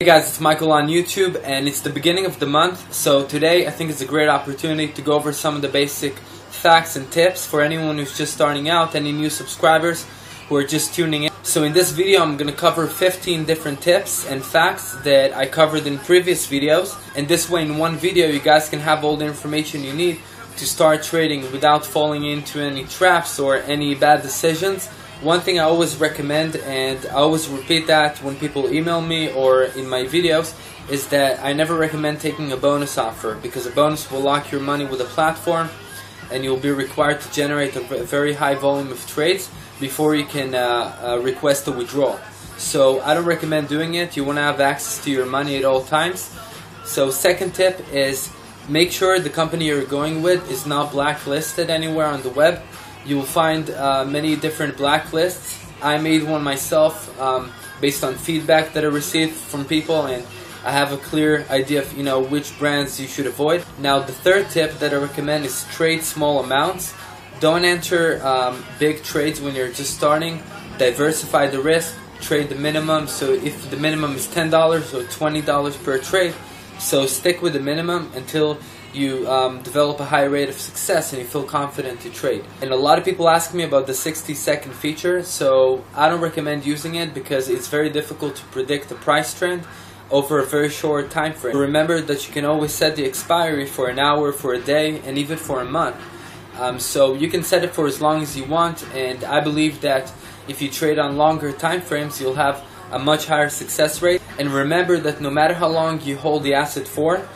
Hey guys, it's Michael on YouTube, and it's the beginning of the month, so today I think it's a great opportunity to go over some of the basic facts and tips for anyone who's just starting out, any new subscribers who are just tuning in. So in this video I'm going to cover 15 different tips and facts that I covered in previous videos, and this way in one video you guys can have all the information you need to start trading without falling into any traps or any bad decisions. One thing I always recommend, and I always repeat that when people email me or in my videos, is that I never recommend taking a bonus offer, because a bonus will lock your money with a platform and you'll be required to generate a very high volume of trades before you can request a withdrawal. So I don't recommend doing it. You want to have access to your money at all times. So second tip is make sure the company you're going with is not blacklisted anywhere on the web. You will find many different blacklists. I made one myself based on feedback that I received from people, and I have a clear idea of which brands you should avoid. Now the third tip that I recommend is trade small amounts. Don't enter big trades when you're just starting. Diversify the risk. Trade the minimum. So if the minimum is $10 or $20 per trade, so stick with the minimum until you develop a high rate of success and you feel confident to trade. And a lot of people ask me about the 60-second feature, so I don't recommend using it because it's very difficult to predict the price trend over a very short time frame. Remember that you can always set the expiry for an hour, for a day, and even for a month. So you can set it for as long as you want, and I believe that if you trade on longer time frames, you'll have a much higher success rate. And remember that no matter how long you hold the asset for,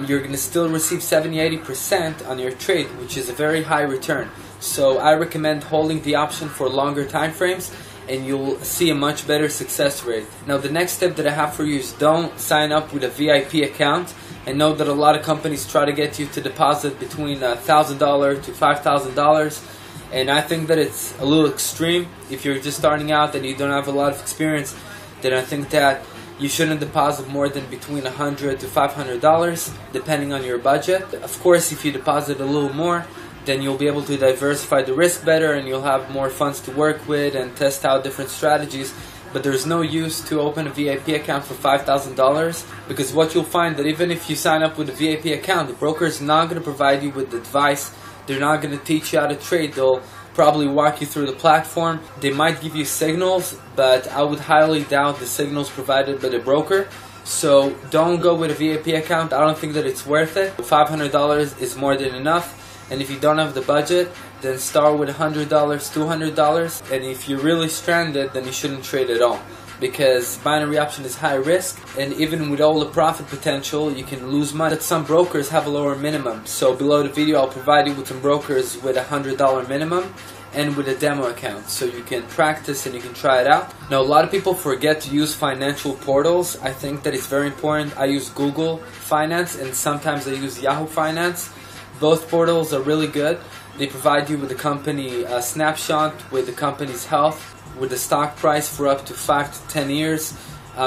you're going to still receive 70-80% on your trade, which is a very high return. So I recommend holding the option for longer time frames, and you'll see a much better success rate. Now the next tip that I have for you is don't sign up with a VIP account. I know that a lot of companies try to get you to deposit between $1,000 to $5,000, and I think that it's a little extreme. If you're just starting out and you don't have a lot of experience, then I think that you shouldn't deposit more than between $100 to $500 depending on your budget. Of course, if you deposit a little more, then you'll be able to diversify the risk better and you'll have more funds to work with and test out different strategies. But there's no use to open a VIP account for $5,000, because what you'll find that even if you sign up with a VIP account, the broker is not going to provide you with advice. They're not going to teach you how to trade. They'll probably walk you through the platform. They might give you signals, but I would highly doubt the signals provided by the broker. So don't go with a VIP account. I don't think that it's worth it. $500 is more than enough, and if you don't have the budget, then start with $100, $200, and if you're really stranded, then you shouldn't trade at all, because binary option is high risk, and even with all the profit potential, you can lose money. But some brokers have a lower minimum. So below the video I'll provide you with some brokers with a $100 minimum and with a demo account, so you can practice and you can try it out. Now a lot of people forget to use financial portals. I think that it's very important. I use Google Finance and sometimes I use Yahoo Finance. Both portals are really good. They provide you with a company snapshot with the company's health, with the stock price for up to 5 to 10 years,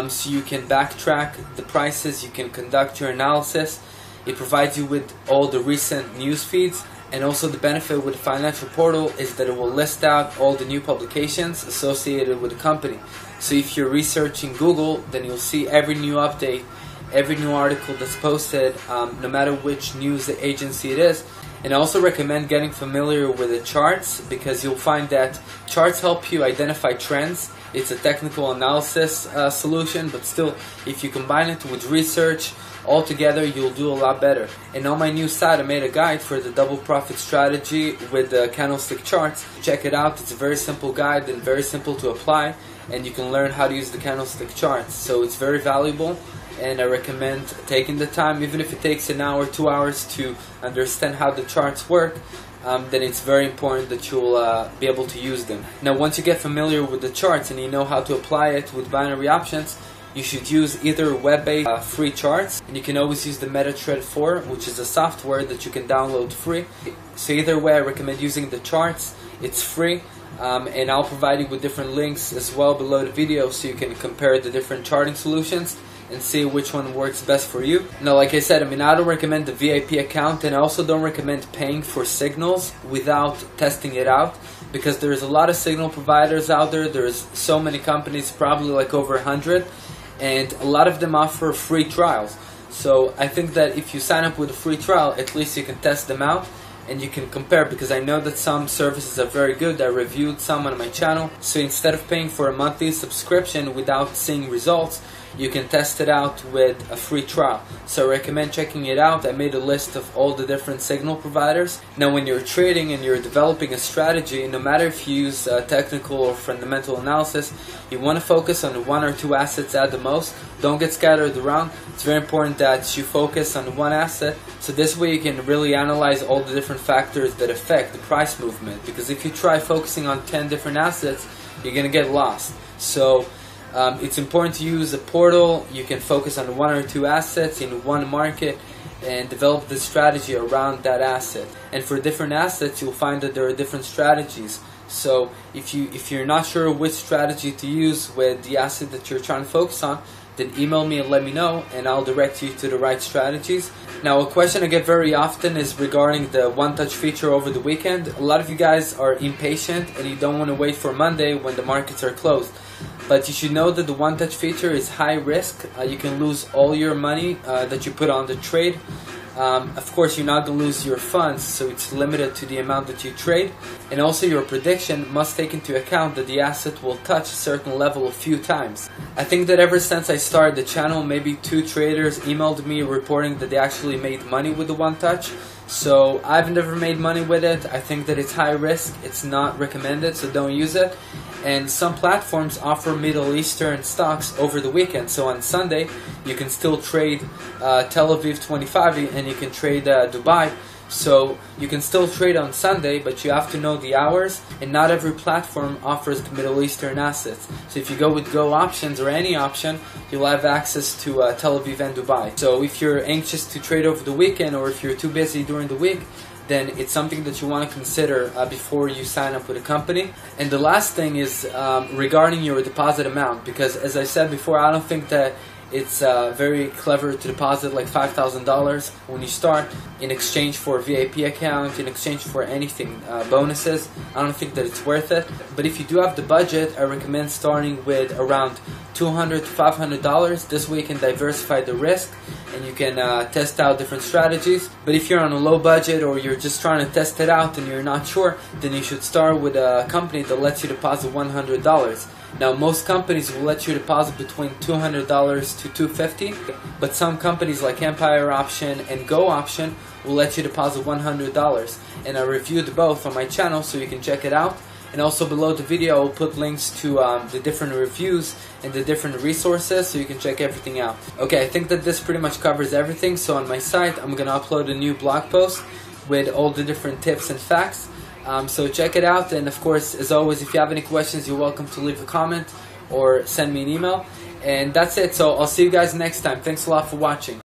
so you can backtrack the prices, you can conduct your analysis. It provides you with all the recent news feeds, and also the benefit with the financial portal is that it will list out all the new publications associated with the company. So if you're researching Google, then you'll see every new update, every new article that's posted, no matter which news agency it is. And I also recommend getting familiar with the charts, because you'll find that charts help you identify trends. It's a technical analysis solution, but still, if you combine it with research, altogether you'll do a lot better. And on my new site I made a guide for the double profit strategy with the candlestick charts. Check it out. It's a very simple guide and very simple to apply, and you can learn how to use the candlestick charts. So it's very valuable, and I recommend taking the time, even if it takes an hour, 2 hours to understand how the charts work, then it's very important that you'll be able to use them. Now once you get familiar with the charts and you know how to apply it with binary options, you should use either web-based free charts, and you can always use the MetaTrader 4, which is a software that you can download free. So either way I recommend using the charts. It's free. And I'll provide you with different links as well below the video, so you can compare the different charting solutions and see which one works best for you. Now like I said, I don't recommend the VIP account, and I also don't recommend paying for signals without testing it out, because there's a lot of signal providers out there. There's so many companies, probably like over 100, and a lot of them offer free trials. So I think that if you sign up with a free trial, at least you can test them out and you can compare, because I know that some services are very good. I reviewed some on my channel. So instead of paying for a monthly subscription without seeing results, you can test it out with a free trial. So I recommend checking it out. I made a list of all the different signal providers. Now when you're trading and you're developing a strategy, no matter if you use technical or fundamental analysis, you want to focus on one or two assets at the most. Don't get scattered around. It's very important that you focus on one asset, so this way you can really analyze all the different factors that affect the price movement, because if you try focusing on 10 different assets, you're going to get lost. So it's important to use a portal. You can focus on one or two assets in one market and develop the strategy around that asset. And for different assets, you'll find that there are different strategies. So if you're not sure which strategy to use with the asset that you're trying to focus on, then email me and let me know, and I'll direct you to the right strategies. Now, a question I get very often is regarding the one-touch feature over the weekend. A lot of you guys are impatient and you don't want to wait for Monday when the markets are closed. But you should know that the one-touch feature is high risk. You can lose all your money that you put on the trade. Of course, you're not going to lose your funds, so it's limited to the amount that you trade. And also, your prediction must take into account that the asset will touch a certain level a few times. I think that ever since I started the channel, maybe 2 traders emailed me reporting that they actually made money with the one touch. So I've never made money with it. I think that it's high risk. It's not recommended, so don't use it. And some platforms offer Middle Eastern stocks over the weekend. So on Sunday, you can still trade Tel Aviv 25 and you can trade Dubai. So you can still trade on Sunday, but you have to know the hours, and not every platform offers the Middle Eastern assets. So if you go with Go options or any option, you'll have access to Tel Aviv and Dubai. So if you're anxious to trade over the weekend, or if you're too busy during the week, then it's something that you want to consider before you sign up with a company. And the last thing is regarding your deposit amount, because as I said before, I don't think that it's very clever to deposit like $5,000 when you start in exchange for a VIP account, in exchange for anything, bonuses. I don't think that it's worth it. But if you do have the budget, I recommend starting with around $200 to $500. This way you can diversify the risk and you can test out different strategies. But if you're on a low budget, or you're just trying to test it out and you're not sure, then you should start with a company that lets you deposit $100. Now, most companies will let you deposit between $200 to $250, but some companies like Empire Option and Go Option will let you deposit $100. And I reviewed both on my channel, so you can check it out. And also below the video, I'll put links to the different reviews and the different resources, so you can check everything out. Okay, I think that this pretty much covers everything. So on my site, I'm going to upload a new blog post with all the different tips and facts. So check it out, and of course, as always, if you have any questions, you're welcome to leave a comment or send me an email. And that's it, so I'll see you guys next time. Thanks a lot for watching.